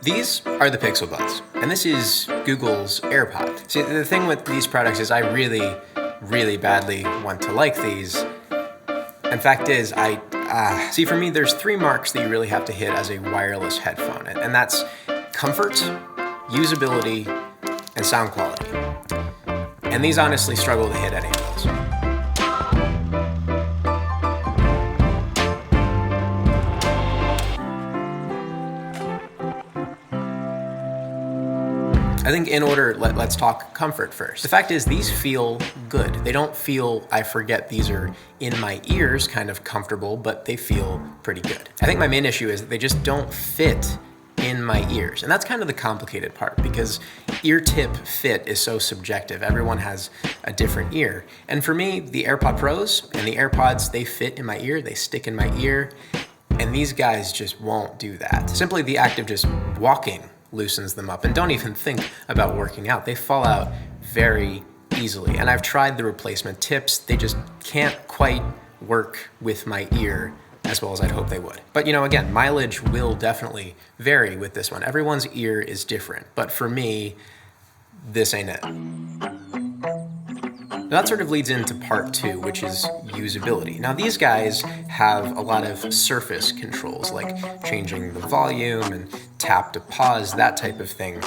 These are the Pixel Buds, and this is Google's AirPod. See, the thing with these products is I really, really badly want to like these. In fact is, see, for me, there's 3 marks that you really have to hit as a wireless headphone, and that's comfort, usability, and sound quality. And these honestly struggle to hit any of those. I think in order, let's talk comfort first. The fact is, these feel good. They don't feel, I forget these are in my ears kind of comfortable, but they feel pretty good. I think my main issue is that they just don't fit in my ears. And that's kind of the complicated part because ear tip fit is so subjective. Everyone has a different ear. And for me, the AirPod Pros and the AirPods, they fit in my ear, they stick in my ear, and these guys just won't do that. Simply the act of just walking loosens them up, and don't even think about working out. They fall out very easily, and I've tried the replacement tips. They just can't quite work with my ear as well as I'd hope they would. But again, mileage will definitely vary with this one. Everyone's ear is different, but for me, this ain't it. Now that sort of leads into part 2, which is usability. Now these guys have a lot of surface controls, like changing the volume and tap to pause, that type of thing.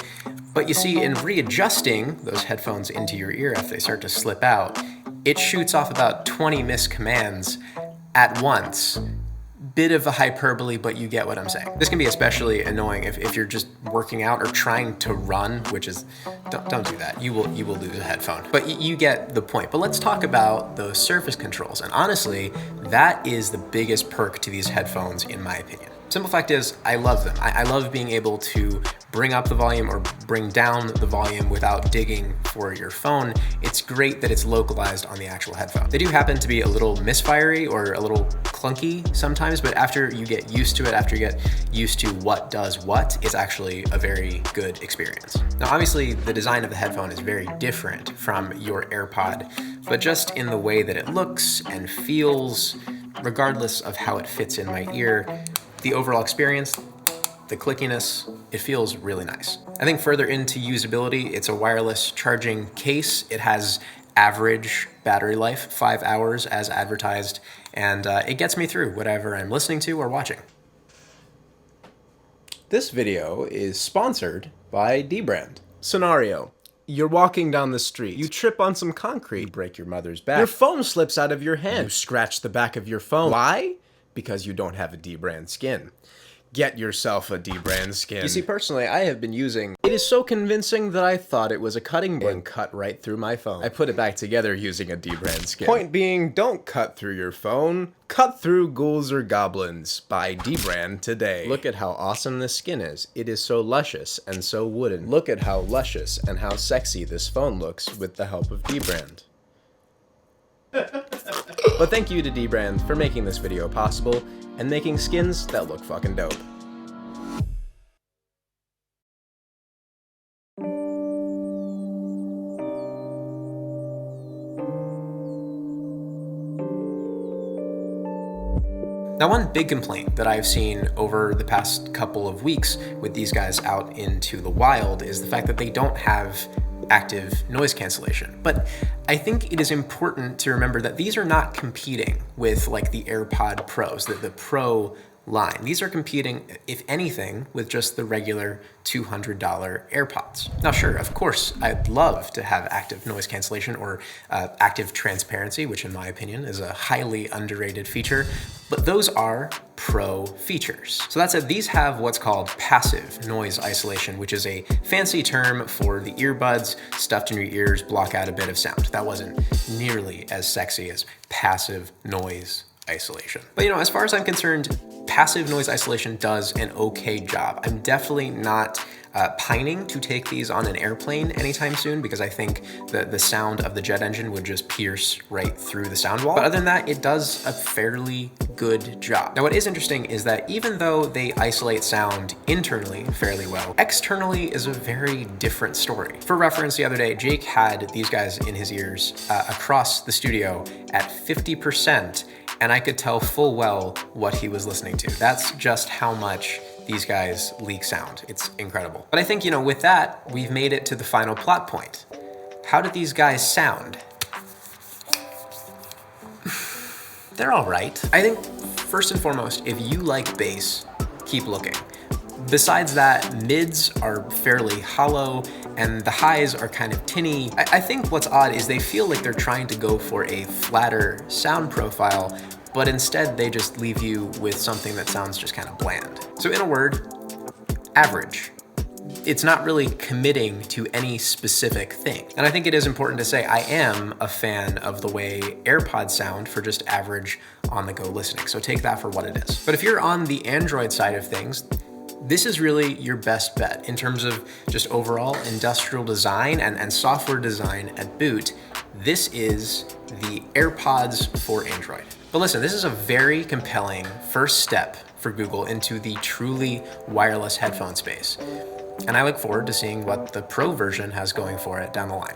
But you see, in readjusting those headphones into your ear after they start to slip out, it shoots off about 20 missed commands at once. Bit of a hyperbole, but you get what I'm saying. This can be especially annoying if you're just working out or trying to run, which is, don't do that. You will lose a headphone. But you get the point. But let's talk about those surface controls. And honestly, that is the biggest perk to these headphones, in my opinion. Simple fact is, I love them. I love being able to bring up the volume or bring down the volume without digging for your phone. It's great that it's localized on the actual headphone. They do happen to be a little misfirey or a little clunky sometimes, but after you get used to it, after you get used to what does what, it's actually a very good experience. Now, obviously, the design of the headphone is very different from your AirPod, but just in the way that it looks and feels, regardless of how it fits in my ear, the overall experience, the clickiness, it feels really nice. I think further into usability, it's a wireless charging case. It has average battery life, 5 hours as advertised, and it gets me through whatever I'm listening to or watching. This video is sponsored by dbrand. Scenario: you're walking down the street, you trip on some concrete, you break your mother's back, your phone slips out of your hand, you scratch the back of your phone. Why? Because you don't have a dbrand skin. Get yourself a dbrand skin. You see, personally, I have been using, it is so convincing that I thought it was a cutting board and cut right through my phone. I put it back together using a dbrand skin. Point being, don't cut through your phone, cut through ghouls or goblins. Buy dbrand today. Look at how awesome this skin is. It is so luscious and so wooden. Look at how luscious and how sexy this phone looks with the help of dbrand. But thank you to dbrand for making this video possible and making skins that look fucking dope. Now, one big complaint that I've seen over the past couple of weeks with these guys out into the wild is the fact that they don't have active noise cancellation. But I think it is important to remember that these are not competing with like the AirPod Pros, the Pro line. These are competing, if anything, with just the regular $200 AirPods. Now, sure, of course, I'd love to have active noise cancellation or active transparency, which in my opinion is a highly underrated feature, but those are Pro features. So that said, these have what's called passive noise isolation, which is a fancy term for the earbuds stuffed in your ears block out a bit of sound. That wasn't nearly as sexy as passive noise isolation. But as far as I'm concerned, passive noise isolation does an okay job. I'm definitely not pining to take these on an airplane anytime soon because I think the sound of the jet engine would just pierce right through the sound wall. But other than that, it does a fairly good job. Now, what is interesting is that even though they isolate sound internally fairly well, externally is a very different story. For reference, the other day, Jake had these guys in his ears across the studio at 50%, and I could tell full well what he was listening to. That's just how much these guys leak sound. It's incredible. But I think, with that, we've made it to the final plot point. How do these guys sound? They're all right. I think, first and foremost, if you like bass, keep looking. Besides that, mids are fairly hollow and the highs are kind of tinny. I think what's odd is they feel like they're trying to go for a flatter sound profile, but instead they just leave you with something that sounds just kind of bland. So in a word, average. It's not really committing to any specific thing. And I think it is important to say I am a fan of the way AirPods sound for just average on-the-go listening. So take that for what it is. But if you're on the Android side of things, this is really your best bet in terms of just overall industrial design and software design at boot. This is the AirPods for Android. But listen, this is a very compelling first step for Google into the truly wireless headphone space. And I look forward to seeing what the Pro version has going for it down the line.